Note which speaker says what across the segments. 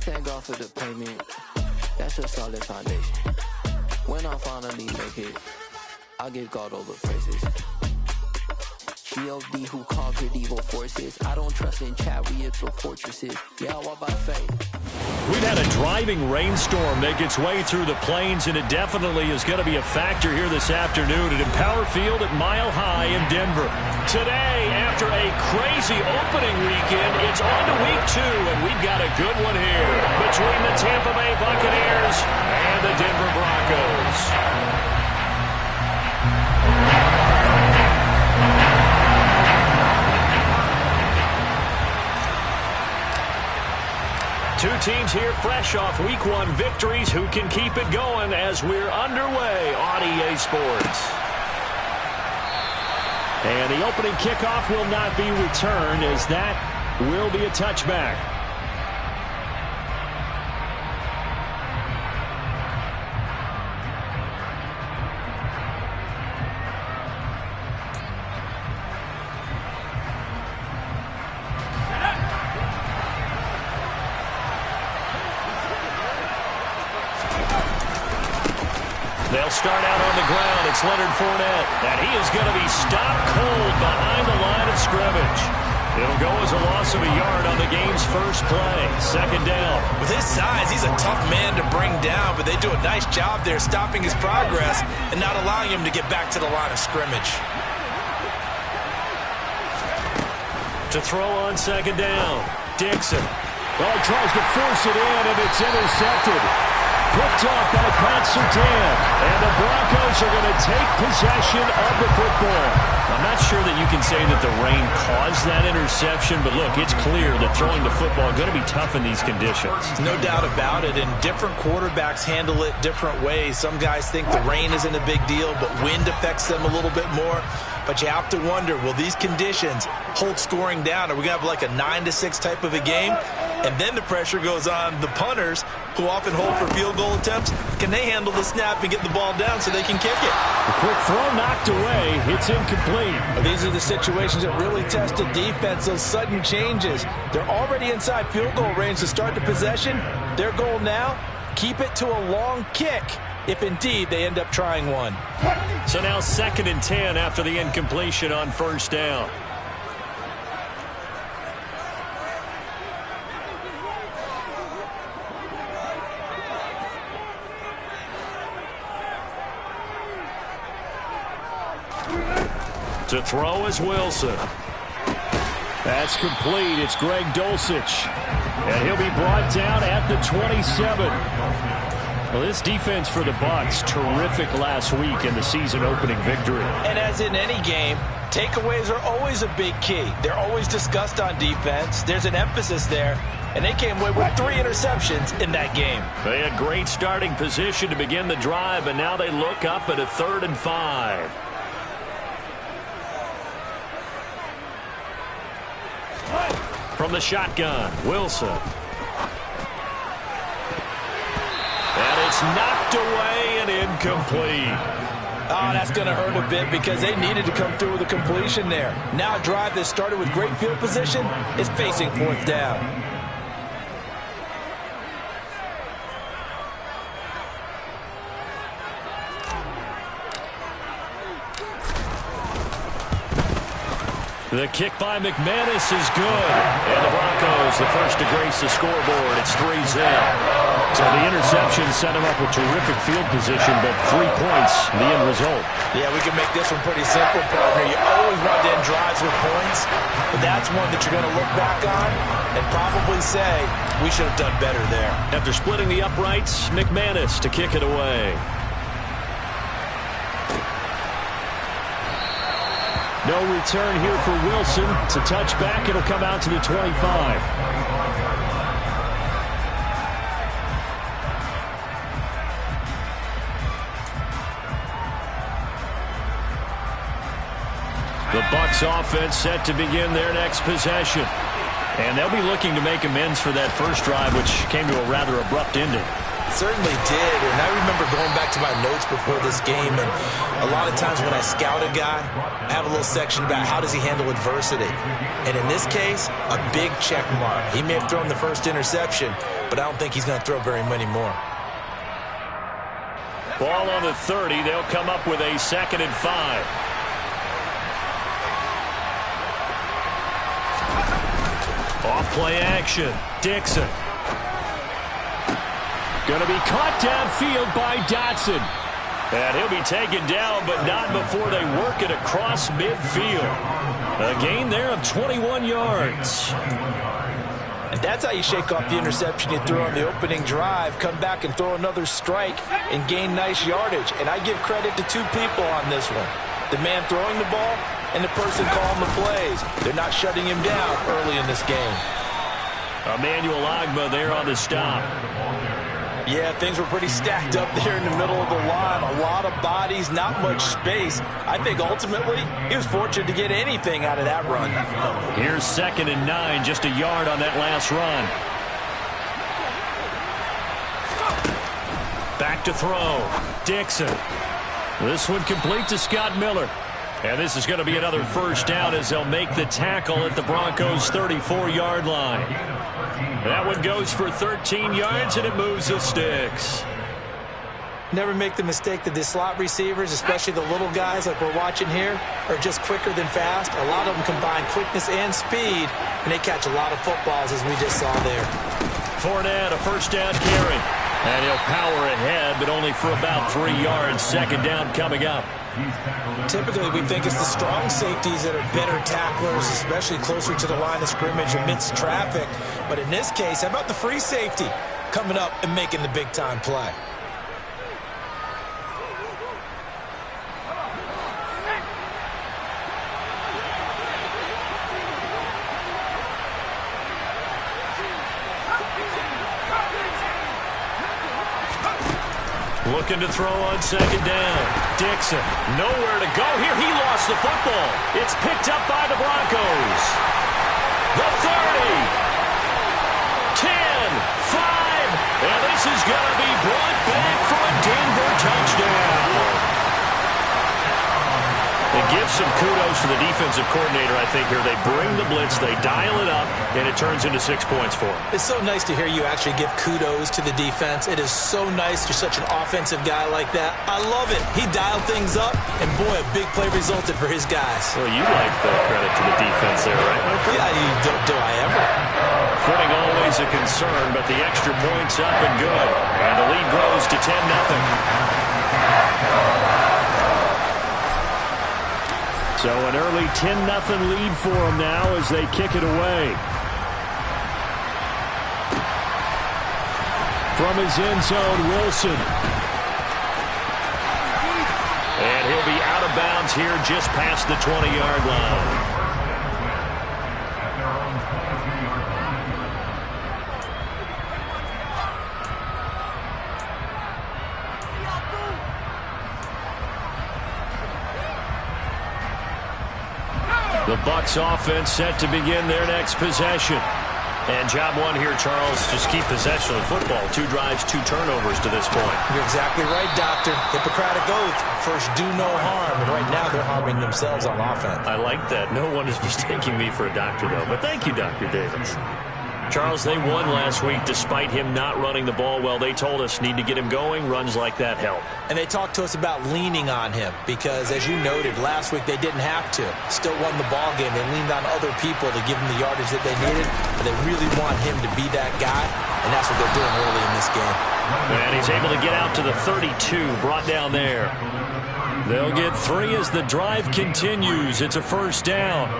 Speaker 1: Thank God for the payment. That's a solid foundation. When I finally make it, I give God all the praises. G.O.D. who conquered evil forces. I don't trust in chariots or fortresses. Yeah, I walk by faith.
Speaker 2: We've had a driving rainstorm make its way through the plains, and it definitely is going to be a factor here this afternoon at Empower Field at Mile High in Denver. Today, after a crazy opening weekend, it's on to week 2, and we've got a good one here between the Tampa Bay Buccaneers and the Denver Broncos. Two teams here fresh off Week 1 victories who can keep it going as we're underway on EA Sports. And the opening kickoff will not be returned as that will be a touchback. They'll start out on the ground. It's Leonard Fournette, and he is going to be stopped cold behind the line of scrimmage. It'll go as a loss of a yard on the game's first play. Second down.
Speaker 3: With his size, he's a tough man to bring down, but they do a nice job there stopping his progress and not allowing him to get back to the line of scrimmage.
Speaker 2: To throw on second down, Dixon. Oh, tries to force it in, and it's intercepted. Picked off by Pat Surtain. And the Broncos are going to take possession of the football. I'm not sure that you can say that the rain caused that interception, but look, it's clear that throwing the football is going to be tough in these conditions.
Speaker 3: No doubt about it, and different quarterbacks handle it different ways. Some guys think the rain isn't a big deal, but wind affects them a little bit more. But you have to wonder, will these conditions hold scoring down? Are we going to have like a 9-6 type of a game? And then the pressure goes on the punters, who often hold for field goal attempts. Can they handle the snap and get the ball down so they can kick it?
Speaker 2: A quick throw knocked away. It's incomplete.
Speaker 3: These are the situations that really test a defense, those sudden changes. They're already inside field goal range to start the possession. Their goal now, keep it to a long kick, if indeed they end up trying one.
Speaker 2: So now 2nd and 10 after the incompletion on first down. To throw is Wilson. That's complete. It's Greg Dulcich. And he'll be brought down at the 27. Well, this defense for the Bucs, terrific last week in the season opening victory.
Speaker 3: And as in any game, takeaways are always a big key. They're always discussed on defense. There's an emphasis there. And they came away with 3 interceptions in that game.
Speaker 2: They had great starting position to begin the drive, and now they look up at a 3rd and 5. From the shotgun, Wilson. And it's knocked away and incomplete.
Speaker 3: Oh, that's going to hurt a bit because they needed to come through with a completion there. Now a drive that started with great field position is facing 4th down.
Speaker 2: The kick by McManus is good. And the Broncos, the first to grace the scoreboard. It's 3-0. So the interception set him up with terrific field position, but 3 points, the end result.
Speaker 3: Yeah, we can make this one pretty simple, partner. You always want to end drives with points, but that's one that you're going to look back on and probably say, we should have done better there.
Speaker 2: After splitting the uprights, McManus to kick it away. No return here for Wilson. It's a touchback. It'll come out to the 25. The Bucs offense set to begin their next possession. And they'll be looking to make amends for that first drive, which came to a rather abrupt ending.
Speaker 3: Certainly did, and I remember going back to my notes before this game, and a lot of times when I scout a guy, I have a little section about how does he handle adversity. And in this case, a big check mark. He may have thrown the first interception, but I don't think he's going to throw very many more.
Speaker 2: Ball on the 30. They'll come up with a 2nd and 5. Off play action. Dixon. Going to be caught downfield by Dotson. And he'll be taken down, but not before they work it across midfield. A gain there of 21 yards.
Speaker 3: And that's how you shake off the interception you threw on the opening drive, come back and throw another strike and gain nice yardage. And I give credit to two people on this one. The man throwing the ball and the person calling the plays. They're not shutting him down early in this game.
Speaker 2: Emmanuel Ogbah there on the stop.
Speaker 3: Yeah, things were pretty stacked up there in the middle of the line. A lot of bodies, not much space. I think ultimately he was fortunate to get anything out of that run.
Speaker 2: Here's 2nd and 9, just a yard on that last run. Back to throw. Dixon. This one complete to Scott Miller. And this is going to be another first down as they'll make the tackle at the Broncos' 34-yard line. That one goes for 13 yards, and it moves the sticks.
Speaker 3: Never make the mistake that the slot receivers, especially the little guys like we're watching here, are just quicker than fast. A lot of them combine quickness and speed, and they catch a lot of footballs, as we just saw there.
Speaker 2: Fournette, a first down carry. And he'll power ahead, but only for about 3 yards. 2nd down coming up.
Speaker 3: Typically, we think it's the strong safeties that are better tacklers, especially closer to the line of scrimmage amidst traffic. But in this case, how about the free safety coming up and making the big-time play?
Speaker 2: Looking to throw on 2nd down. Dixon, nowhere to go here. He lost the football. It's picked up by the Broncos. The 30. 10, 5, and this is going to be brought back for a Denver touchdown. It gives some kudos to the defensive coordinator, I think, here. They bring the blitz, they dial it up, and it turns into 6 points for them.
Speaker 3: It's so nice to hear you actually give kudos to the defense. It is so nice you're such an offensive guy like that. I love it. He dialed things up, and boy, a big play resulted for his guys.
Speaker 2: Well, you like the credit to the defense there, right?
Speaker 3: Yeah, do I ever?
Speaker 2: Footing always a concern, but the extra point's up and good. And the lead grows to 10-0. So an early 10-0 lead for them now as they kick it away. From his end zone, Wilson. And he'll be out of bounds here just past the 20-yard line. The Bucs offense set to begin their next possession. And job one here, Charles, just keep possession of the football. 2 drives, 2 turnovers to this point.
Speaker 3: You're exactly right, Doctor. Hippocratic oath. First, do no harm. And right now, they're harming themselves on offense.
Speaker 2: I like that. No one is mistaking me for a doctor, though. But thank you, Dr. Davis. Charles, they won last week despite him not running the ball well. They told us need to get him going. Runs like that help.
Speaker 3: And they talked to us about leaning on him because, as you noted, last week they didn't have to. Still won the ball game. They leaned on other people to give him the yardage that they needed. But they really want him to be that guy, and that's what they're doing early in this game.
Speaker 2: And he's able to get out to the 32, brought down there. They'll get 3 as the drive continues. It's a first down.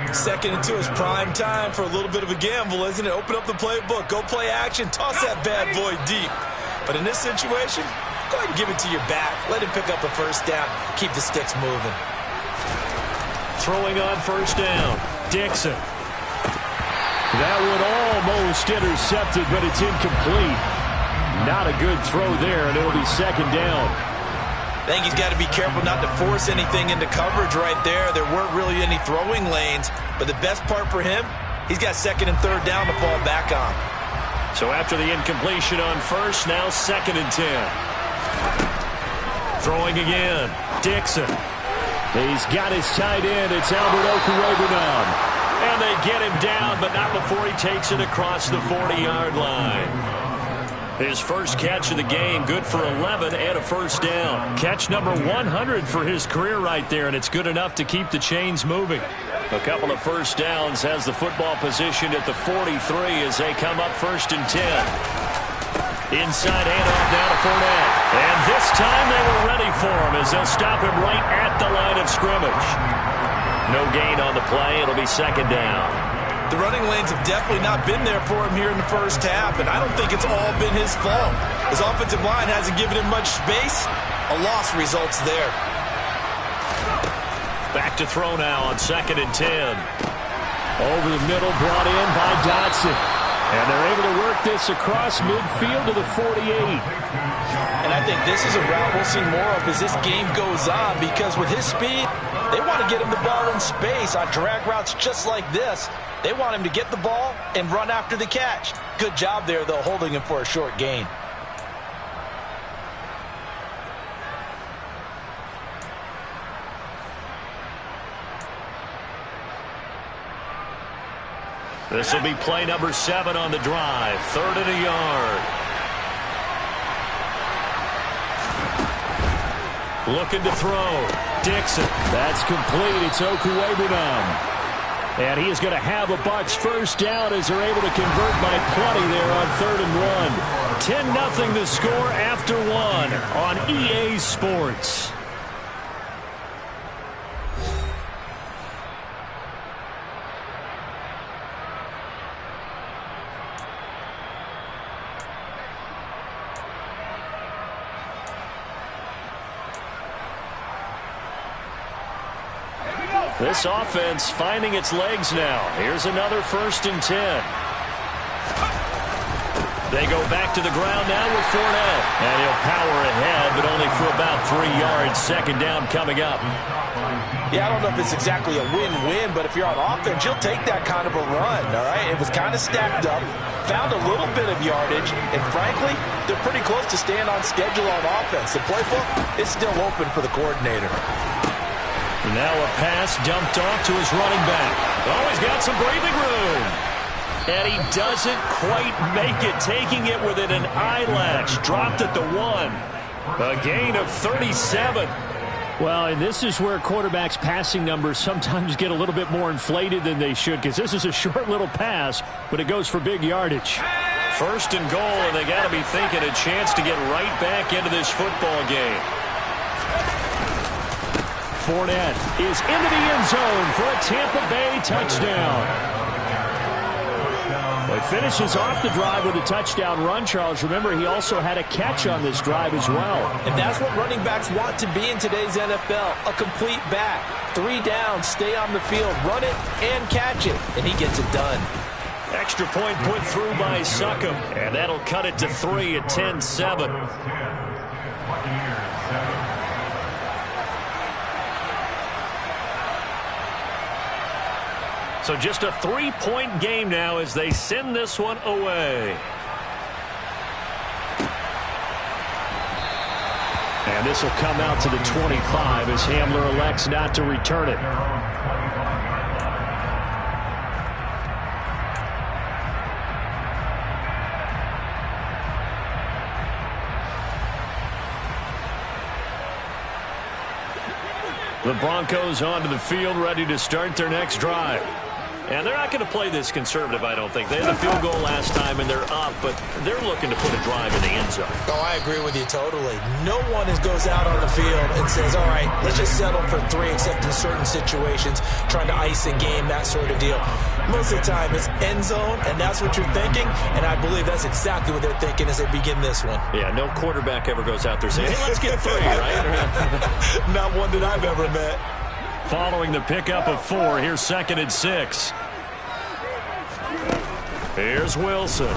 Speaker 3: 2nd and 2 is prime time for a little bit of a gamble, isn't it? Open up the playbook, go play action, toss that bad boy deep. But in this situation, go ahead and give it to your back. Let him pick up a first down. Keep the sticks moving.
Speaker 2: Throwing on first down, Dixon. That one almost intercepted, but it's incomplete. Not a good throw there, and it'll be 2nd down.
Speaker 3: I think he's got to be careful not to force anything into coverage right there. There weren't really any throwing lanes, but the best part for him, he's got 2nd and 3rd down to fall back on.
Speaker 2: So after the incompletion on first, now 2nd and 10. Throwing again, Dixon. He's got his tight end. It's Albert Okwuegbunam. And they get him down, but not before he takes it across the 40-yard line. His first catch of the game, good for 11 and a first down. Catch number 100 for his career right there, and it's good enough to keep the chains moving. A couple of first downs, has the football positioned at the 43 as they come up 1st and 10. Inside handoff now to Fournette. And this time they were ready for him as they'll stop him right at the line of scrimmage. No gain on the play. It'll be 2nd down.
Speaker 3: The running lanes have definitely not been there for him here in the first half, and I don't think it's all been his fault. His offensive line hasn't given him much space. A loss results there.
Speaker 2: Back to throw now on 2nd and 10. Over the middle, brought in by Dotson. And they're able to work this across midfield to the 48.
Speaker 3: And I think this is a route we'll see more of as this game goes on, because with his speed, they want to get him the ball in space on drag routes just like this. They want him to get the ball and run after the catch. Good job there, though, holding him for a short gain.
Speaker 2: This will be play number 7 on the drive. 3rd and a yard. Looking to throw. Dixon. That's complete. It's Okuwebunam. And he is going to have a Bucs first down as they're able to convert by plenty there on 3rd and 1. 10-0 the score after 1 on EA Sports. This offense finding its legs now. Here's another 1st and 10. They go back to the ground now with Fournette. And he'll power ahead, but only for about 3 yards. 2nd down coming up.
Speaker 3: Yeah, I don't know if it's exactly a win-win, but if you're on offense, you'll take that kind of a run, all right? It was kind of stacked up, found a little bit of yardage, and frankly, they're pretty close to staying on schedule on offense. The playbook is still open for the coordinator.
Speaker 2: Now a pass dumped off to his running back. Oh, he's got some breathing room. And he doesn't quite make it, taking it within an eyelash. Dropped at the 1. A gain of 37. Well, and this is where quarterbacks' passing numbers sometimes get a little bit more inflated than they should, because this is a short little pass, but it goes for big yardage. 1st and goal, and they got to be thinking a chance to get right back into this football game. Fournette is into the end zone for a Tampa Bay touchdown. He finishes off the drive with a touchdown run, Charles. Remember, he also had a catch on this drive as well.
Speaker 3: And that's what running backs want to be in today's NFL, a complete back. 3 down, stay on the field, run it, and catch it. And he gets it done.
Speaker 2: Extra point put through by Succop, and that'll cut it to 3 at 10-7. So just a 3-point game now as they send this one away. And this will come out to the 25 as Hamler elects not to return it. The Broncos onto the field, ready to start their next drive. And they're not going to play this conservative, I don't think. They had a field goal last time, and they're up, but they're looking to put a drive in the end zone.
Speaker 3: Oh, I agree with you totally. No one goes out on the field and says, all right, let's just settle for 3, except in certain situations, trying to ice a game, that sort of deal. Most of the time, it's end zone, and that's what you're thinking, and I believe that's exactly what they're thinking as they begin this one.
Speaker 2: Yeah, no quarterback ever goes out there saying, hey, let's get 3, right?
Speaker 3: Not one that I've ever met.
Speaker 2: Following the pickup of 4, here's 2nd and 6. Here's Wilson.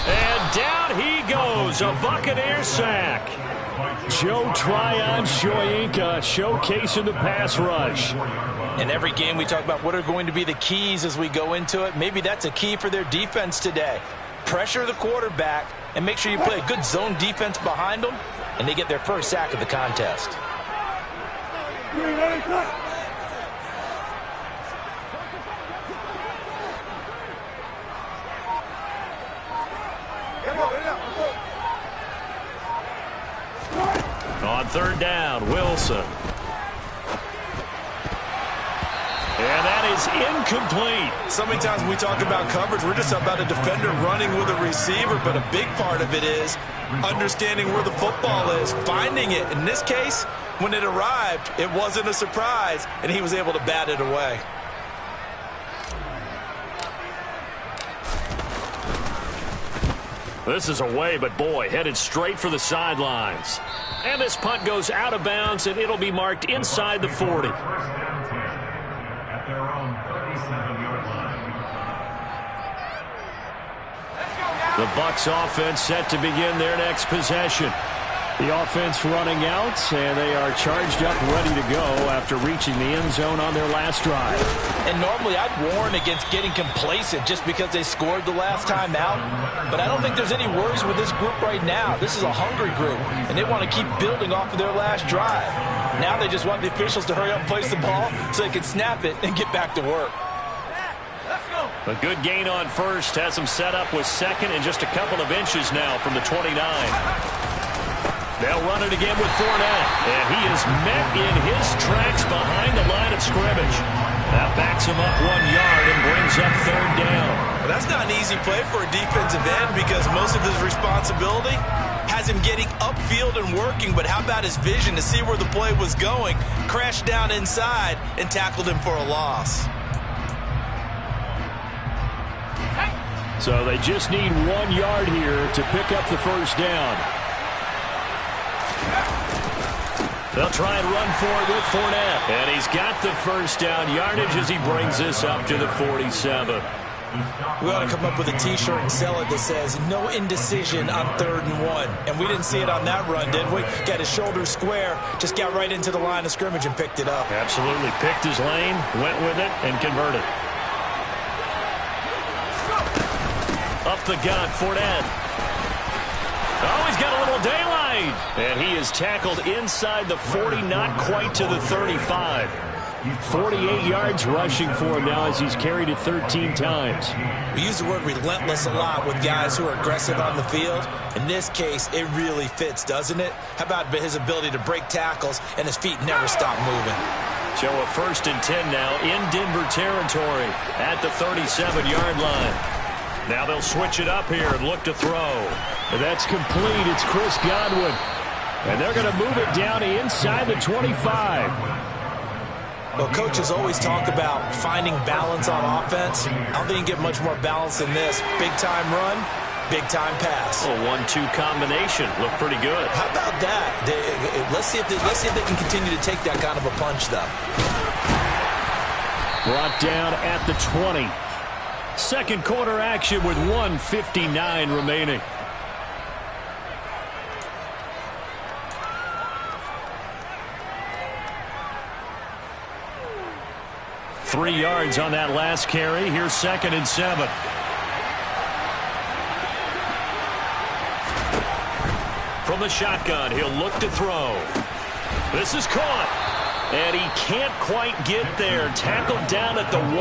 Speaker 2: And down he goes, a Buccaneer sack. Joe Tryon-Shoyinka showcasing the pass rush.
Speaker 3: In every game we talk about what are going to be the keys as we go into it. Maybe that's a key for their defense today. Pressure the quarterback and make sure you play a good zone defense behind them, and they get their first sack of the contest.
Speaker 2: third down, Wilson. And that is incomplete.
Speaker 3: So many times when we talk about coverage, we're just about a defender running with a receiver, but a big part of it is understanding where the football is, finding it. In this case, when it arrived, it wasn't a surprise, and he was able to bat it away.
Speaker 2: This is away, but boy, headed straight for the sidelines. And this punt goes out of bounds, and it'll be marked inside the 40. The Bucs offense set to begin their next possession. The offense running out, and they are charged up, ready to go after reaching the end zone on their last drive.
Speaker 3: And normally I'd warn against getting complacent just because they scored the last time out. But I don't think there's any worries with this group right now. This is a hungry group, and they want to keep building off of their last drive. Now they just want the officials to hurry up and place the ball so they can snap it and get back to work.
Speaker 2: A good gain on first has them set up with second and just a couple of inches now from the 29. They'll run it again with Fournette, and he is met in his tracks behind the line of scrimmage. That backs him up 1 yard and brings up third down.
Speaker 3: Well, that's not an easy play for a defensive end because most of his responsibility has him getting upfield and working, but how about his vision to see where the play was going, crashed down inside, and tackled him for a loss.
Speaker 2: So they just need 1 yard here to pick up the first down. They'll try and run for it with Fournette. And he's got the first down yardage as he brings this up to the 47.
Speaker 3: We ought to come up with a T-shirt and sell it that says, no indecision on 3rd and 1. And we didn't see it on that run, did we? Got his shoulders square, just got right into the line of scrimmage and picked it up.
Speaker 2: Absolutely. Picked his lane, went with it, and converted. Up the gut, Fournette. Oh, he's got a little daylight. And he is tackled inside the 40, not quite to the 35. 48 yards rushing for him now as he's carried it 13 times.
Speaker 3: We use the word relentless a lot with guys who are aggressive on the field. In this case, it really fits, doesn't it? How about his ability to break tackles and his feet never stop moving?
Speaker 2: So a 1st and 10 now in Denver territory at the 37-yard line. Now they'll switch it up here and look to throw. And that's complete. It's Chris Godwin. And they're going to move it down inside the 25.
Speaker 3: Well, coaches always talk about finding balance on offense. I don't think you get much more balance than this. Big-time run, big-time pass.
Speaker 2: A 1-2 combination. Looked pretty good.
Speaker 3: How about that? Let's see if they can continue to take that kind of a punch, though.
Speaker 2: Brought down at the 20. Second quarter action with 1:59 remaining. Three yards on that last carry. Here's 2nd and 7. From the shotgun, he'll look to throw. This is caught. And he can't quite get there. Tackled down at the 1.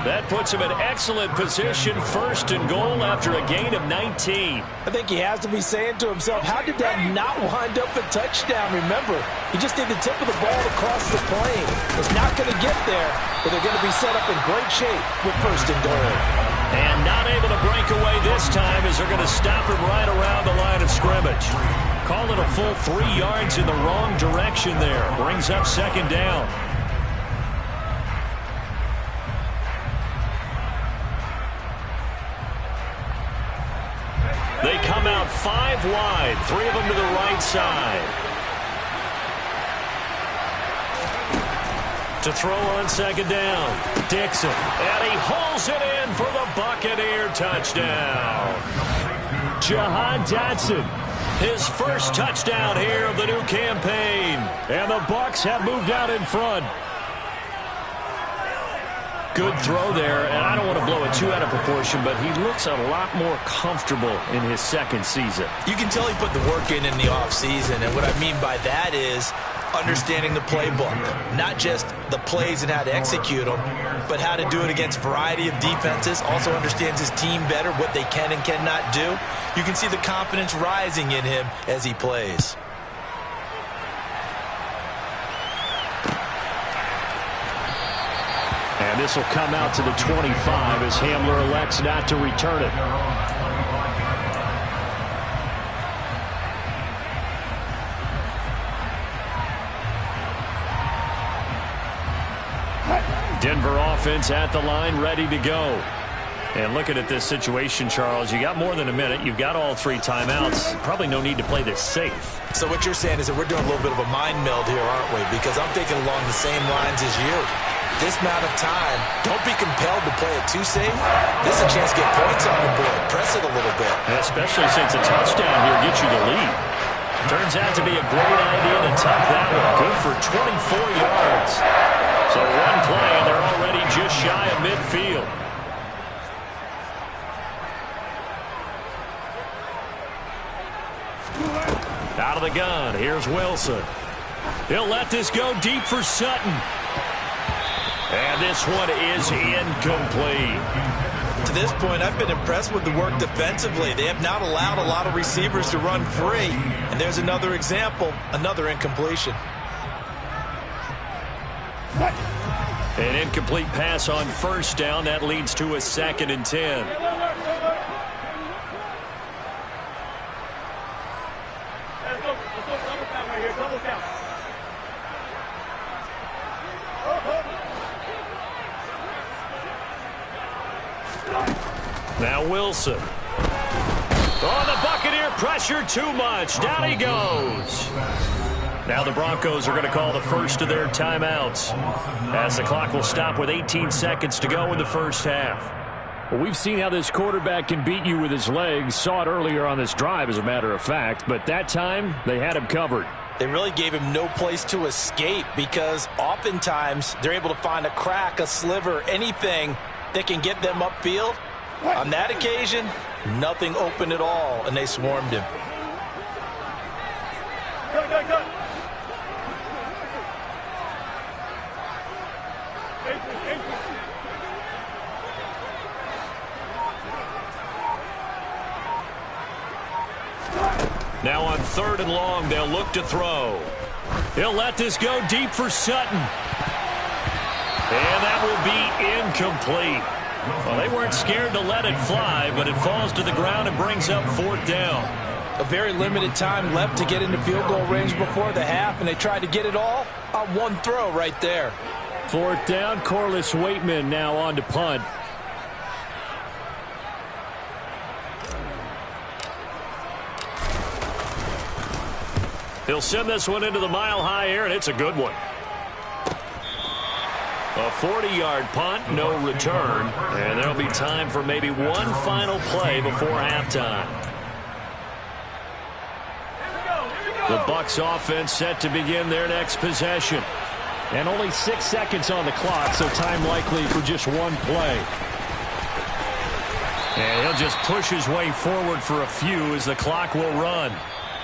Speaker 2: That puts him in excellent position, 1st and goal after a gain of 19.
Speaker 3: I think he has to be saying to himself, how did that not wind up a touchdown? Remember, he just did the tip of the ball across the plane. It's not going to get there, but they're going to be set up in great shape with 1st and goal.
Speaker 2: And not able to break away this time as they're going to stop him right around the line of scrimmage. Call it a full 3 yards in the wrong direction there. Brings up 2nd down. They come out 5 wide, 3 of them to the right side. To throw on 2nd down, Dixon. And he hauls it in for the Buccaneer touchdown. Jahan Dotson, his first touchdown here of the new campaign. And the Bucs have moved out in front. Good throw there, and I don't want to blow it too out of proportion, but he looks a lot more comfortable in his 2nd season.
Speaker 3: You can tell he put the work in the offseason, and what I mean by that is understanding the playbook. Not just the plays and how to execute them, but how to do it against a variety of defenses. Also understands his team better, what they can and cannot do. You can see the confidence rising in him as he plays.
Speaker 2: And this will come out to the 25 as Hamler elects not to return it. Denver offense at the line, ready to go. And looking at this situation, Charles, you got more than a minute. You've got all 3 timeouts. Probably no need to play this safe.
Speaker 3: So what you're saying is that we're doing a little bit of a mind meld here, aren't we? Because I'm thinking along the same lines as you. This amount of time, don't be compelled to play it too safe. This is a chance to get points on the board. Press it a little bit.
Speaker 2: And especially since a touchdown here gets you the lead. Turns out to be a great idea to tuck that one. Good for 24 yards. So one play, and they're already just shy of midfield. Out of the gun, here's Wilson. He'll let this go deep for Sutton. And this one is incomplete.
Speaker 3: To this point, I've been impressed with the work defensively. They have not allowed a lot of receivers to run free. And there's another example, another incompletion.
Speaker 2: An incomplete pass on first down. That leads to a 2nd and 10. Now Wilson. Oh, the Buccaneer pressure too much. Down he goes. Now the Broncos are going to call the first of their timeouts as the clock will stop with 18 seconds to go in the first half. Well, we've seen how this quarterback can beat you with his legs. Saw it earlier on this drive, as a matter of fact. But that time, they had him covered.
Speaker 3: They really gave him no place to escape because oftentimes they're able to find a crack, a sliver, anything that can get them upfield. On that occasion, nothing open at all, and they swarmed him.
Speaker 4: Go.
Speaker 2: Now on 3rd and long, they'll look to throw. He'll let this go deep for Sutton. And that will be incomplete. Well, they weren't scared to let it fly, but it falls to the ground and brings up 4th down.
Speaker 3: A very limited time left to get into field goal range before the half, and they tried to get it all on one throw right there.
Speaker 2: 4th down, Corliss Waitman now on to punt. He'll send this one into the mile-high air, and it's a good one. A 40-yard punt, no return, and there'll be time for maybe one final play before halftime. The Bucs offense set to begin their next possession. And only 6 seconds on the clock, so time likely for just one play. And he'll just push his way forward for a few as the clock will run.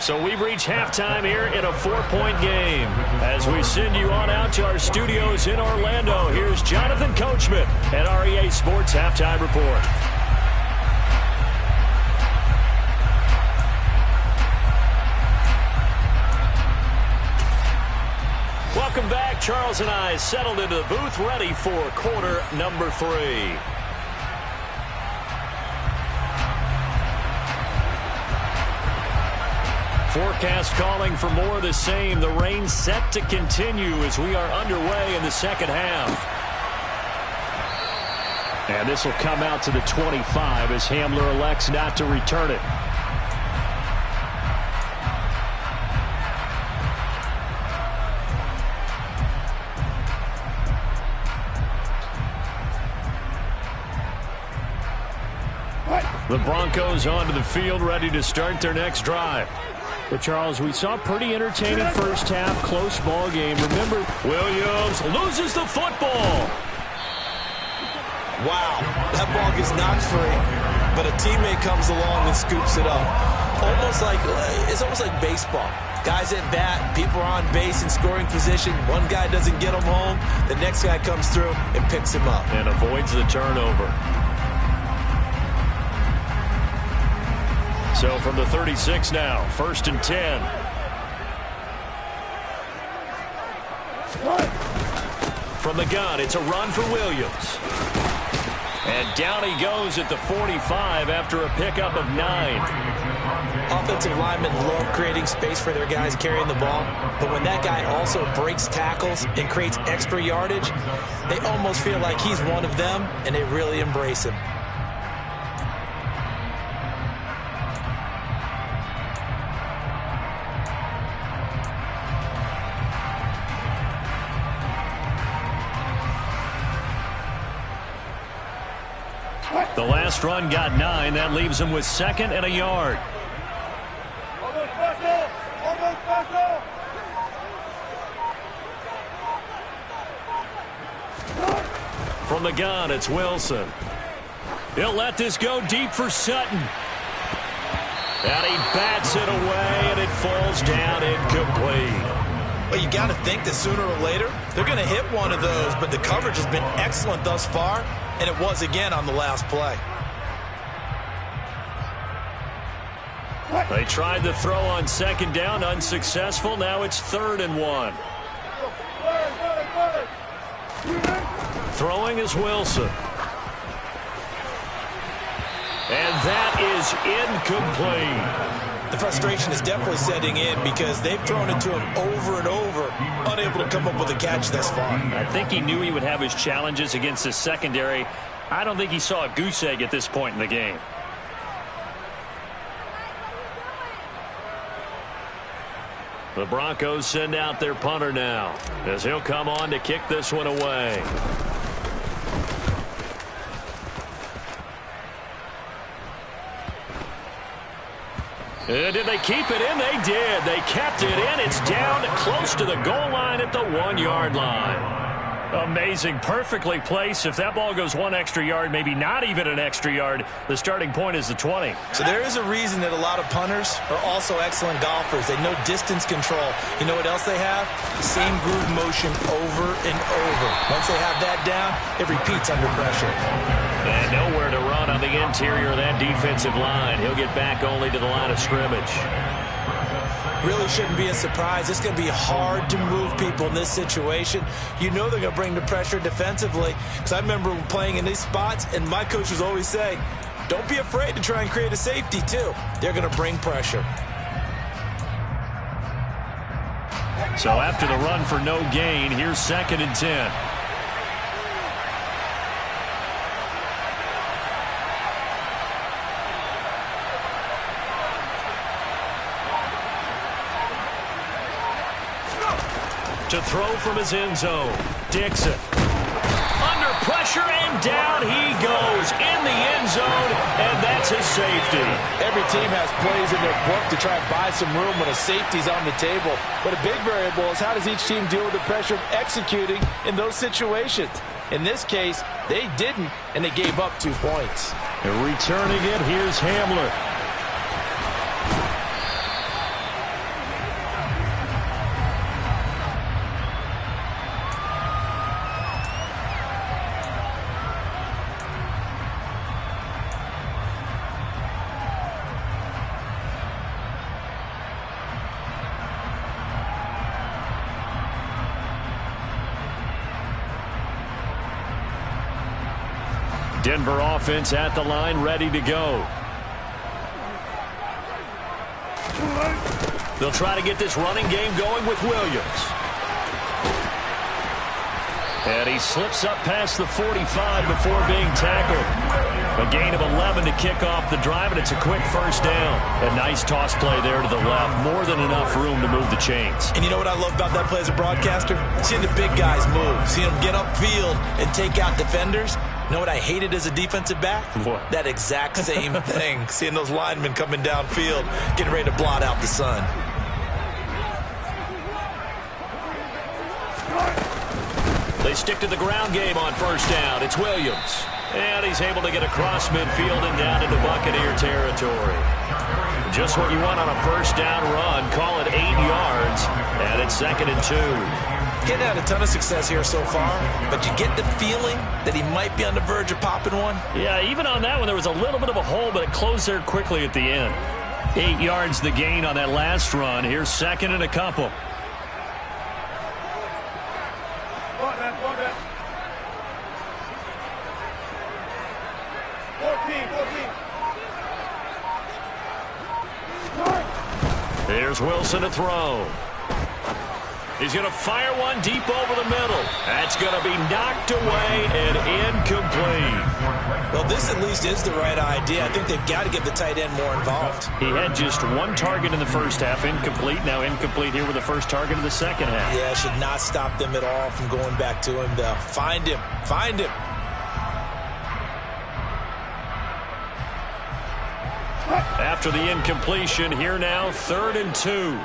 Speaker 2: So we've reached halftime here in a 4-point game. As we send you on out to our studios in Orlando, here's Jonathan Coachman at REA Sports Halftime Report. Welcome back. Charles and I settled into the booth, ready for quarter number 3. Forecast calling for more of the same. The rain set to continue as we are underway in the second half. And this will come out to the 25 as Hamler elects not to return it. The Broncos onto the field, ready to start their next drive. But, Charles, we saw a pretty entertaining first half, close ball game. Remember, Williams loses the football.
Speaker 3: Wow, that ball gets knocked free, but a teammate comes along and scoops it up. It's almost like baseball. Guys at bat, people are on base in scoring position. One guy doesn't get him home. The next guy comes through and picks him up.
Speaker 2: And avoids the turnover. So from the 36 now, 1st and 10. From the gun, it's a run for Williams. And down he goes at the 45 after a pickup of 9.
Speaker 3: Offensive linemen love creating space for their guys carrying the ball, but when that guy also breaks tackles and creates extra yardage, they almost feel like he's one of them, and they really embrace him.
Speaker 2: The last run got 9. That leaves him with 2nd and a yard. From the gun, it's Wilson. He'll let this go deep for Sutton. And he bats it away, and it falls down incomplete.
Speaker 3: Well, you got to think that sooner or later, they're going to hit one of those, but the coverage has been excellent thus far, and it was again on the last play.
Speaker 2: They tried the throw on 2nd down, unsuccessful. Now it's 3rd and 1. Throwing is Wilson. And that is incomplete.
Speaker 3: The frustration is definitely setting in because they've thrown it to him over and over, unable to come up with a catch thus far.
Speaker 2: I think he knew he would have his challenges against his secondary. I don't think he saw a goose egg at this point in the game. The Broncos send out their punter now, as he'll come on to kick this one away. Did they keep it in? They did. They kept it in. It's down close to the goal line at the 1-yard line. Amazing. Perfectly placed. If that ball goes 1 extra yard, maybe not even an extra yard, the starting point is the 20.
Speaker 3: So there is a reason that a lot of punters are also excellent golfers. They know distance control. You know what else they have? Same groove motion over and over. Once they have that down, it repeats under pressure.
Speaker 2: And nowhere to run on the interior of that defensive line. He'll get back only to the line of scrimmage.
Speaker 3: Really shouldn't be a surprise. It's going to be hard to move people in this situation. You know they're going to bring the pressure defensively. Because I remember playing in these spots, and my coaches always say, don't be afraid to try and create a safety, too. They're going to bring pressure.
Speaker 2: So after the run for no gain, here's 2nd and 10. To throw from his end zone, Dixon. Under pressure, and down he goes in the end zone, and that's his safety.
Speaker 3: Every team has plays in their book to try and buy some room when a safety's on the table. But a big variable is how does each team deal with the pressure of executing in those situations? In this case, they didn't, and they gave up 2 points.
Speaker 2: And returning it, here's Hamler. Denver offense at the line, ready to go. They'll try to get this running game going with Williams. And he slips up past the 45 before being tackled. A gain of 11 to kick off the drive, and it's a quick first down. A nice toss play there to the left. More than enough room to move the chains.
Speaker 3: And you know what I love about that play as a broadcaster? Seeing the big guys move. Seeing them get upfield and take out defenders. You know what I hated as a defensive back?
Speaker 2: What?
Speaker 3: That exact same thing. Seeing those linemen coming downfield, getting ready to blot out the sun.
Speaker 2: They stick to the ground game on first down. It's Williams. And he's able to get across midfield and down into Buccaneer territory. Just what you want on a first down run. Call it 8 yards. And it's 2nd and 2.
Speaker 3: Getting had a ton of success here so far, but you get the feeling that he might be on the verge of popping one.
Speaker 2: Yeah, even on that one, there was a little bit of a hole, but it closed there quickly at the end. 8 yards the gain on that last run. Here's 2nd and a couple.
Speaker 4: Go ahead.
Speaker 2: Here's Wilson to throw. He's going to fire one deep over the middle. That's going to be knocked away and incomplete.
Speaker 3: Well, this at least is the right idea. I think they've got to get the tight end more involved.
Speaker 2: He had just one target in the first half, incomplete. Now incomplete here with the first target of the second half.
Speaker 3: Yeah, should not stop them at all from going back to him, though. Find him. Find him.
Speaker 2: After the incompletion, here now, 3rd and 2.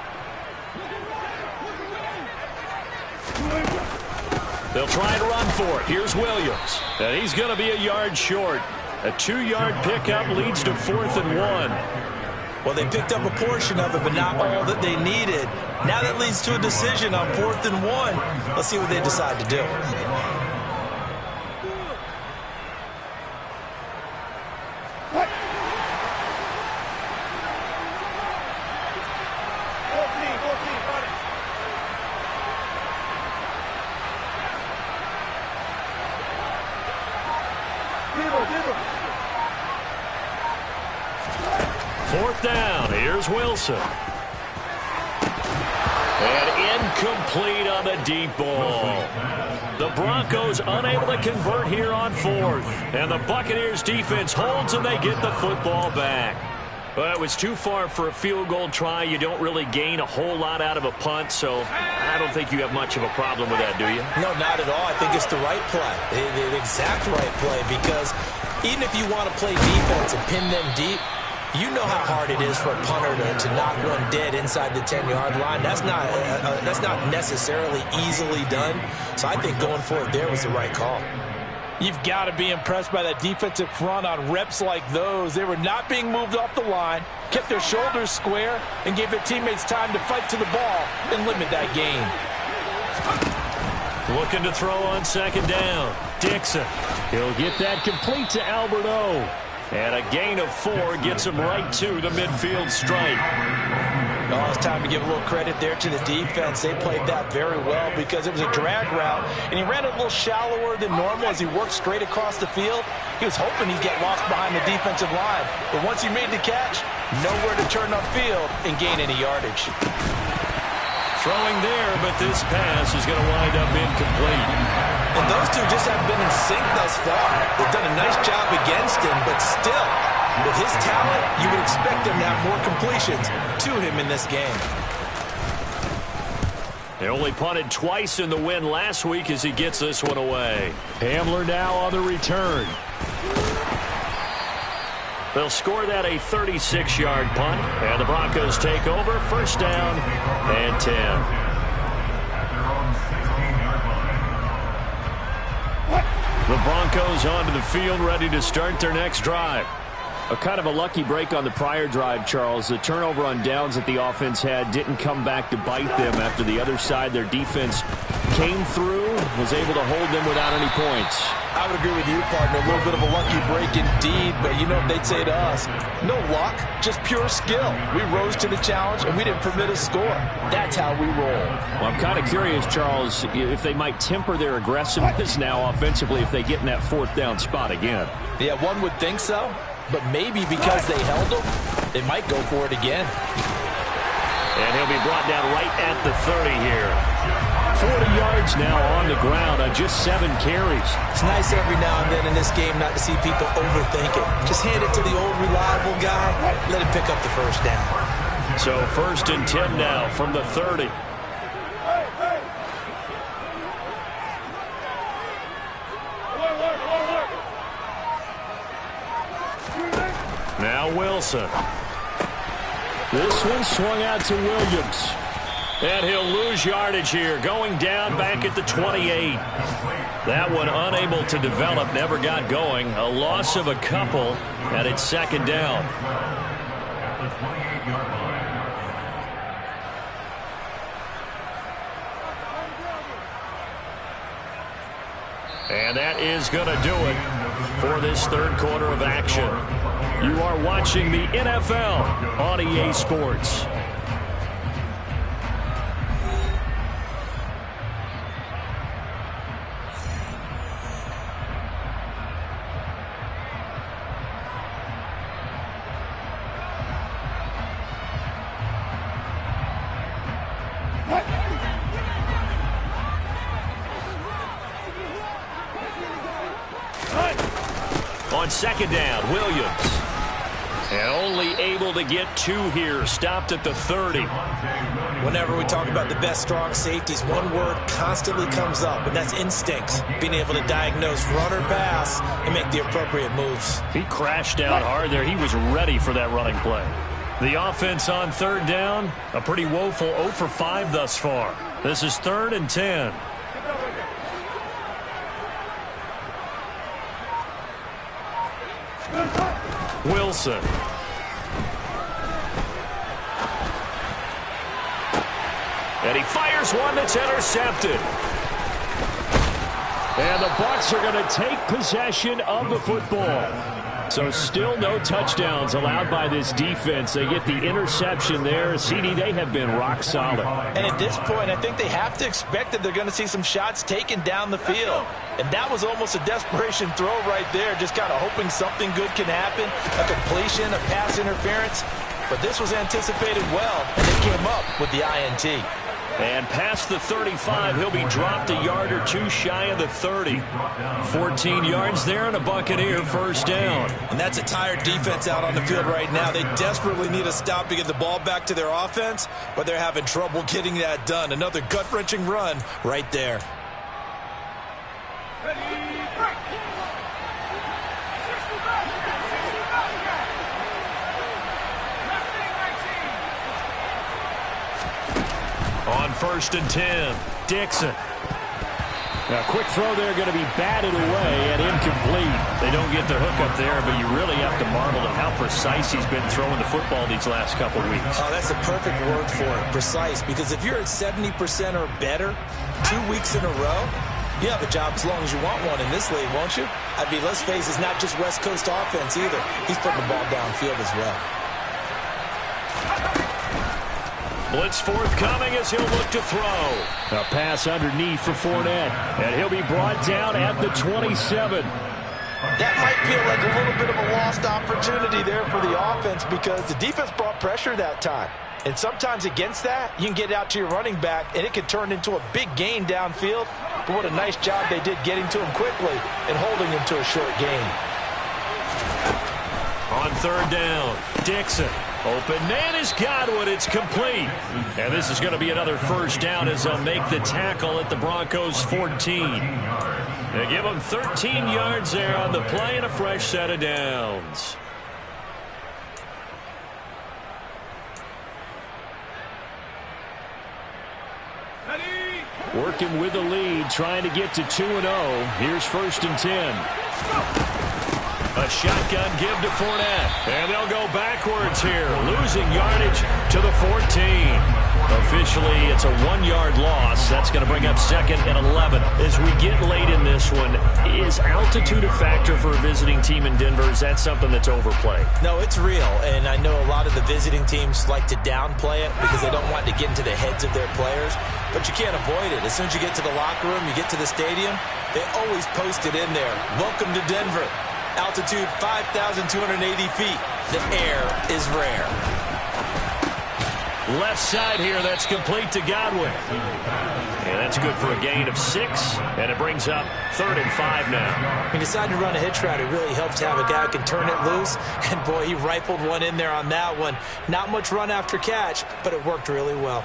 Speaker 2: They'll try to run for it. Here's Williams. And he's going to be a yard short. A 2-yard pickup leads to 4th and 1.
Speaker 3: Well, they picked up a portion of it, but not all that they needed. Now that leads to a decision on 4th and 1. Let's see what they decide to do.
Speaker 2: Fourth down. Here's Wilson. And incomplete on the deep ball. The Broncos unable to convert here on 4th. And the Buccaneers defense holds and they get the football back. But it was too far for a field goal try. You don't really gain a whole lot out of a punt, so I don't think you have much of a problem with that, do you?
Speaker 3: No, not at all. I think it's the right play, the exact right play, because even if you want to play defense and pin them deep, you know how hard it is for a punter to knock one dead inside the 10-yard line. That's not necessarily easily done. So I think going for it there was the right call.
Speaker 4: You've got to be impressed by that defensive front on reps like those. They were not being moved off the line, kept their shoulders square, and gave their teammates time to fight to the ball and limit that gain.
Speaker 2: Looking to throw on 2nd down. Dixon. He'll get that complete to Albert O. And a gain of 4 gets him right to the midfield stripe.
Speaker 3: Oh, it's time to give a little credit there to the defense. They played that very well because it was a drag route, and he ran it a little shallower than normal as he worked straight across the field. He was hoping he'd get lost behind the defensive line, but once he made the catch, nowhere to turn upfield and gain any yardage.
Speaker 2: Throwing there, but this pass is going to wind up incomplete.
Speaker 3: And those two just haven't been in sync thus far. They've done a nice job against him, but still, with his talent, you would expect them to have more completions to him in this game.
Speaker 2: They only punted twice in the win last week as he gets this one away. Hamler now on the return. They'll score that a 36-yard punt, and the Broncos take over. 1st down and 10. The Broncos onto the field, ready to start their next drive. A kind of a lucky break on the prior drive, Charles. The turnover on downs that the offense had didn't come back to bite them after the other side. Their defense came through, was able to hold them without any points.
Speaker 3: I would agree with you, partner. A little bit of a lucky break indeed, but you know what they'd say to us? No luck, just pure skill. We rose to the challenge, and we didn't permit a score. That's how we roll.
Speaker 2: Well, I'm kind of curious, Charles, if they might temper their aggressiveness now offensively if they get in that 4th down spot again.
Speaker 3: Yeah, one would think so, but maybe because they held them, they might go for it again.
Speaker 2: And he'll be brought down right at the 30 here. 40 yards now on the ground on just 7 carries.
Speaker 3: It's nice every now and then in this game not to see people overthink it. Just hand it to the old reliable guy. Let him pick up the 1st down.
Speaker 2: So 1st and 10 now from the 30. Now Wilson. This one swung out to Williams. And he'll lose yardage here, going down back at the 28. That one unable to develop, never got going. A loss of a couple, and it's 2nd down. And that is going to do it for this 3rd quarter of action. You are watching the NFL on EA Sports. second down. Williams. And only able to get 2 here. Stopped at the 30.
Speaker 3: Whenever we talk about the best strong safeties, one word constantly comes up, and that's instincts. Being able to diagnose run or pass and make the appropriate moves.
Speaker 2: He crashed down hard there. He was ready for that running play. The offense on third down, a pretty woeful 0 for 5 thus far. This is 3rd and 10. Wilson. And he fires one that's intercepted. And the Bucs are going to take possession of the football. So still no touchdowns allowed by this defense. They get the interception there. CD, they have been rock solid.
Speaker 3: And at this point, I think they have to expect that they're going to see some shots taken down the field. And that was almost a desperation throw right there, just kind of hoping something good can happen, a completion, a pass interference. But this was anticipated well, and they came up with the INT.
Speaker 2: And past the 35, he'll be dropped a yard or 2 shy of the 30. 14 yards there and a Buccaneer first down.
Speaker 3: And that's a tired defense out on the field right now. They desperately need a stop to get the ball back to their offense, but they're having trouble getting that done. Another gut-wrenching run right there.
Speaker 2: On 1st and 10, Dixon. Now, quick throw there, going to be batted away and incomplete. They don't get the hook up there, but you really have to marvel at how precise he's been throwing the football these last couple weeks.
Speaker 3: Oh, that's a perfect word for it, precise, because if you're at 70% or better 2 weeks in a row, you have a job as long as you want one in this league, won't you? I mean, let's face it, it's not just West Coast offense either. He's putting the ball downfield as well.
Speaker 2: Blitz forthcoming as he'll look to throw. A pass underneath for Fournette. And he'll be brought down at the 27.
Speaker 3: That might feel like a little bit of a lost opportunity there for the offense because the defense brought pressure that time. And sometimes against that, you can get out to your running back, and it can turn into a big gain downfield. But what a nice job they did getting to him quickly and holding him to a short gain.
Speaker 2: On third down, Dixon. Open man is Godwin. It's complete. And this is going to be another first down as they'll make the tackle at the Broncos 14. They give them 13 yards there on the play and a fresh set of downs. Working with the lead, trying to get to 2-0. Here's 1st and 10. A shotgun give to Fournette. And they'll go backwards here. Losing yardage to the 14. Officially, it's a 1-yard loss. That's going to bring up 2nd and 11. As we get late in this one, is altitude a factor for a visiting team in Denver? Is that something that's overplayed?
Speaker 3: No, it's real. And I know a lot of the visiting teams like to downplay it because they don't want to get into the heads of their players. But you can't avoid it. As soon as you get to the locker room, you get to the stadium, they always post it in there. Welcome to Denver. Altitude 5,280 feet. The air is rare.
Speaker 2: Left side here, that's complete to Godwin. And that's good for a gain of 6, and it brings up 3rd and 5 now.
Speaker 3: When you decide to run a hitch route, it really helps to have a guy who can turn it loose. And, boy, he rifled one in there on that one. Not much run after catch, but it worked really well.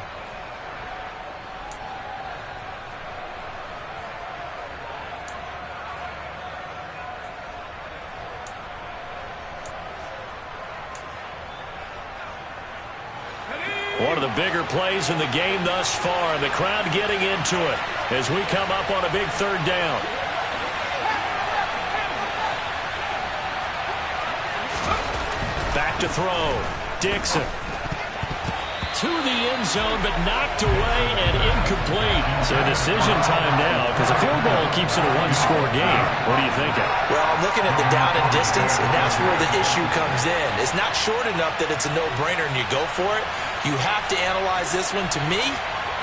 Speaker 2: One of the bigger plays in the game thus far. The crowd getting into it as we come up on a big 3rd down. Back to throw. Dixon. To the end zone, but knocked away and incomplete. So decision time now because a field goal keeps it a 1-score game. What are you thinking?
Speaker 3: Well, I'm looking at the down and distance, and that's where the issue comes in. It's not short enough that it's a no-brainer and you go for it. You have to analyze this one. To me,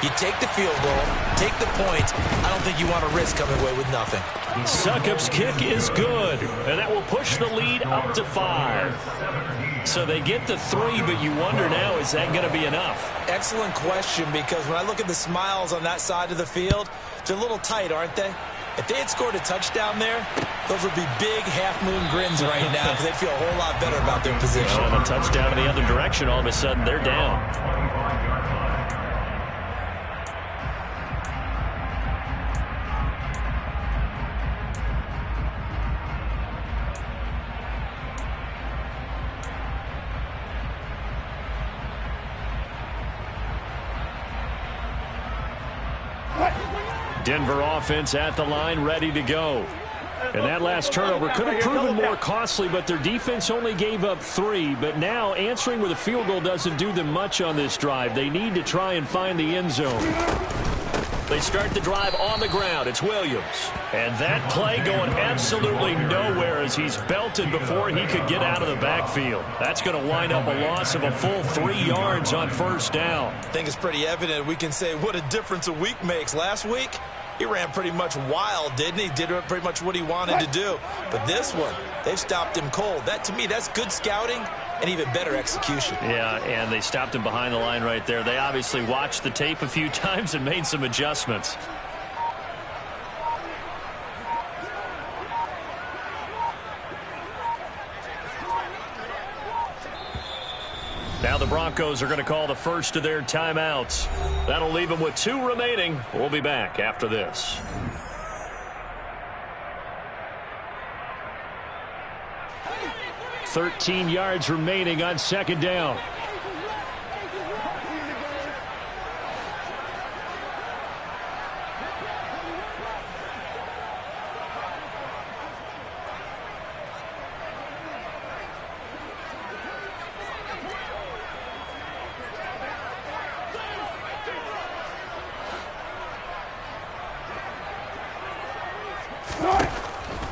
Speaker 3: you take the field goal, take the points. I don't think you want to risk coming away with nothing.
Speaker 2: Succop's kick is good, and that will push the lead up to 5. So they get the 3, but you wonder now, is that going to be enough?
Speaker 3: Excellent question, because when I look at the smiles on that side of the field, they're a little tight, aren't they?
Speaker 4: If they had scored a touchdown there, those would be big half-moon grins right now because they'd feel a whole lot better about their position.
Speaker 2: And a touchdown in the other direction, all of a sudden they're down. Denver offense at the line, ready to go. And that last turnover could have proven more costly, but their defense only gave up 3. But now answering with a field goal doesn't do them much on this drive. They need to try and find the end zone. They start the drive on the ground. It's Williams. And that play going absolutely nowhere as he's belted before he could get out of the backfield. That's going to wind up a loss of a full 3 yards on first down.
Speaker 3: I think it's pretty evident. We can say what a difference a week makes. Last week, he ran pretty much wild, didn't he? Did pretty much what he wanted to do. But this one, they've stopped him cold. That, to me, that's good scouting and even better execution.
Speaker 2: Yeah, and they stopped him behind the line right there. They obviously watched the tape a few times and made some adjustments. Now the Broncos are going to call the first of their timeouts. That'll leave them with 2 remaining. We'll be back after this. "13 yards remaining on second down.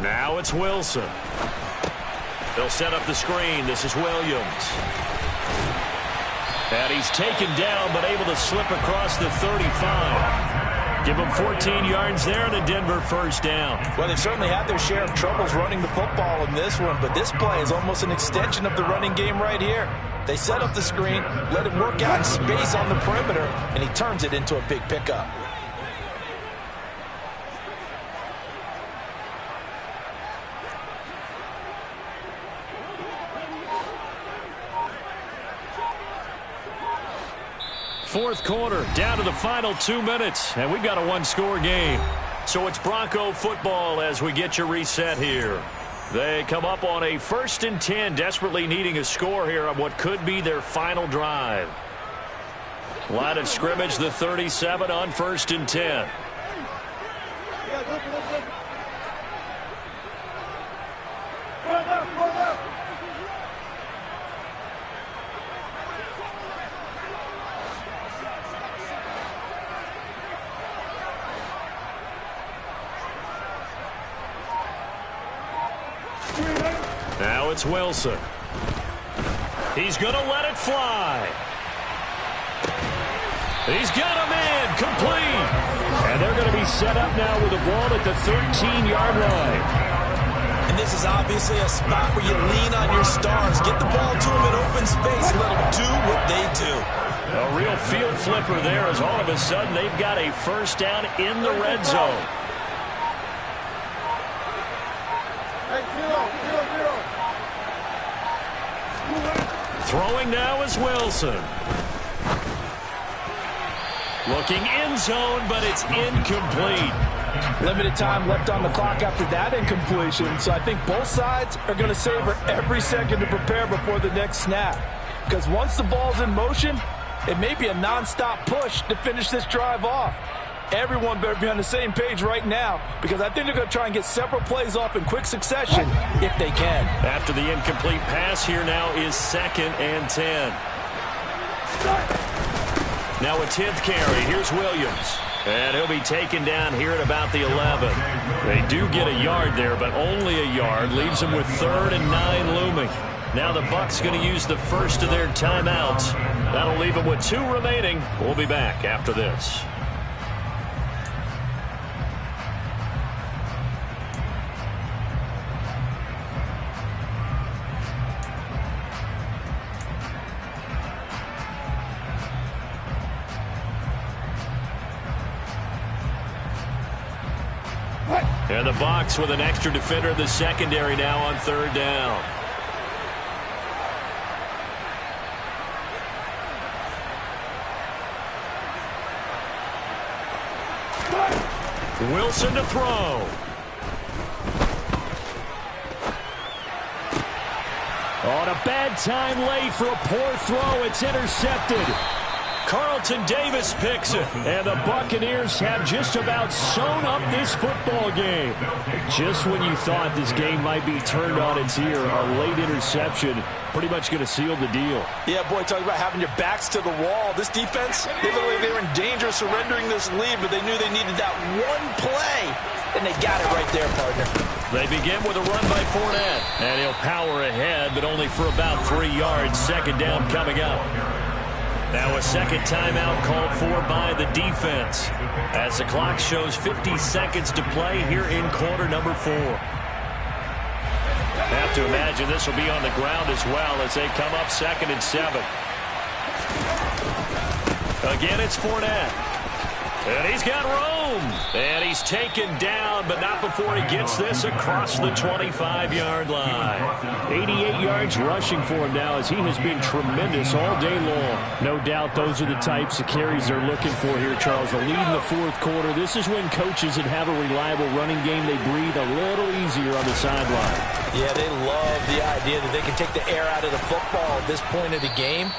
Speaker 2: Now it's Wilson. They'll set up the screen. This is Williams. And he's taken down, but able to slip across the 35. Give him 14 yards there and a Denver first down.
Speaker 4: Well, they've certainly had their share of troubles running the football in this one, but this play is almost an extension of the running game right here. They set up the screen, let him work out in space on the perimeter, and he turns it into a big pickup.
Speaker 2: Fourth quarter, down to the final 2 minutes, and we've got a 1-score game. So it's Bronco football as we get you reset here. They come up on a 1st and 10, desperately needing a score here on what could be their final drive. Line of scrimmage, the 37 on 1st and 10. Now it's Wilson. He's going to let it fly. He's got him in, complete. And they're going to be set up now with the ball at the 13-yard line.
Speaker 3: And this is obviously a spot where you lean on your stars. Get the ball to them in open space and let them do what they do.
Speaker 2: A real field flipper there as all of a sudden they've got a first down in the red zone. Throwing now is Wilson. Looking end zone, but it's incomplete.
Speaker 4: Limited time left on the clock after that incompletion, so I think both sides are going to savor every second to prepare before the next snap. Because once the ball's in motion, it may be a nonstop push to finish this drive off. Everyone better be on the same page right now, because I think they're going to try and get several plays off in quick succession if they can.
Speaker 2: After the incomplete pass, here now is 2nd and 10. Now a 10th carry. Here's Williams. And he'll be taken down here at about the 11. They do get a yard there, but only a yard. Leaves them with 3rd and 9 looming. Now the Bucs going to use the first of their timeouts. That'll leave them with 2 remaining. We'll be back after this.
Speaker 5: What?
Speaker 2: And the Bucs with an extra defender in the secondary now on third down. Wilson to throw. On a bad time late for a poor throw. It's intercepted. Carlton Davis picks it. And the Buccaneers have just about sewn up this football game. Just when you thought this game might be turned on its ear, a late interception pretty much going to seal the deal.
Speaker 4: Yeah, boy, talking about having your backs to the wall. This defense, they looked like they were in danger of surrendering this lead, but they knew they needed that one play, and they got it right there, partner.
Speaker 2: They begin with a run by Fournette, and he'll power ahead, but only for about 3 yards. Second down coming up. Now a second timeout called for by the defense as the clock shows 50 seconds to play here in quarter number 4. Have to imagine this will be on the ground as well as they come up 2nd and 7. Again, it's Fournette. And he's got room. And he's taken down, but not before he gets this across the 25-yard line. 88 yards rushing for him now as he has been tremendous all day long. No doubt those are the types of carries they're looking for here, Charles. The lead in the fourth quarter. This is when coaches that have a reliable running game, they breathe a little easier on the sideline.
Speaker 4: Yeah, they love the idea that they can take the air out of the football at this point of the game.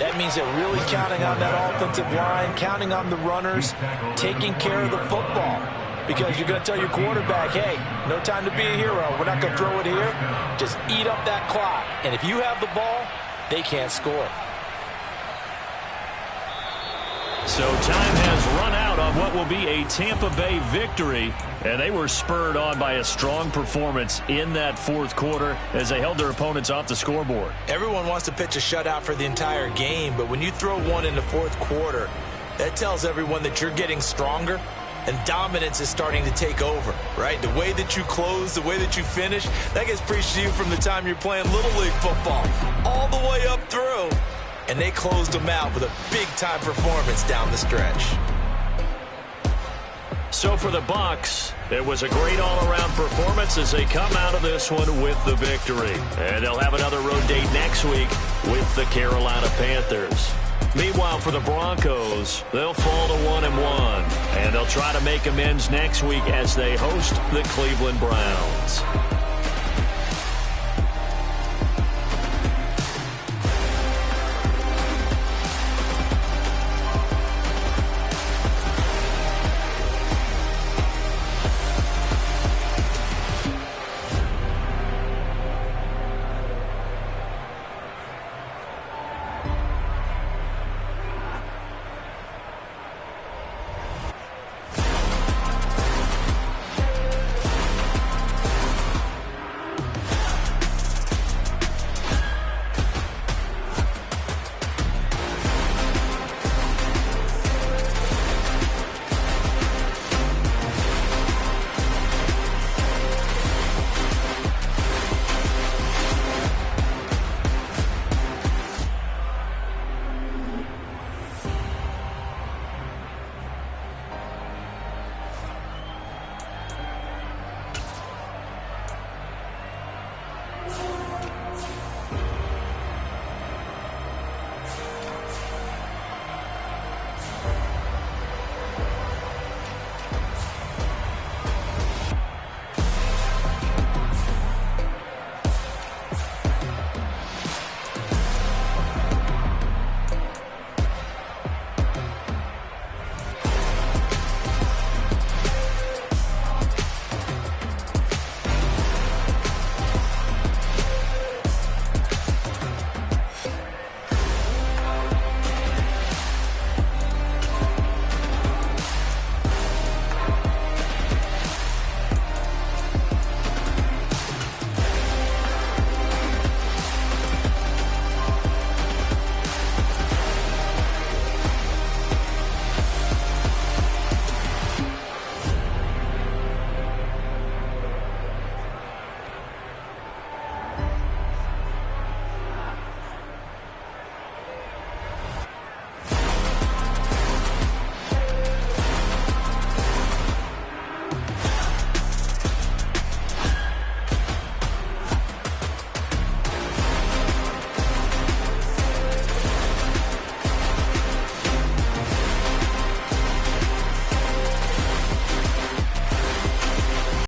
Speaker 4: That means they're really counting on that offensive line, counting on the runners, taking care of the football. Because you're going to tell your quarterback, hey, no time to be a hero. We're not going to throw it here. Just eat up that clock. And if you have the ball, they can't score.
Speaker 2: So time has run out on what will be a Tampa Bay victory. And they were spurred on by a strong performance in that fourth quarter as they held their opponents off the scoreboard.
Speaker 3: Everyone wants to pitch a shutout for the entire game, but when you throw one in the fourth quarter, that tells everyone that you're getting stronger and dominance is starting to take over, right? The way that you close, the way that you finish, that gets preached to you from the time you're playing Little League football all the way up through. And they closed them out with a big-time performance down the stretch.
Speaker 2: So for the Bucs, it was a great all-around performance as they come out of this one with the victory. And they'll have another road date next week with the Carolina Panthers. Meanwhile, for the Broncos, they'll fall to 1-1. And they'll try to make amends next week as they host the Cleveland Browns.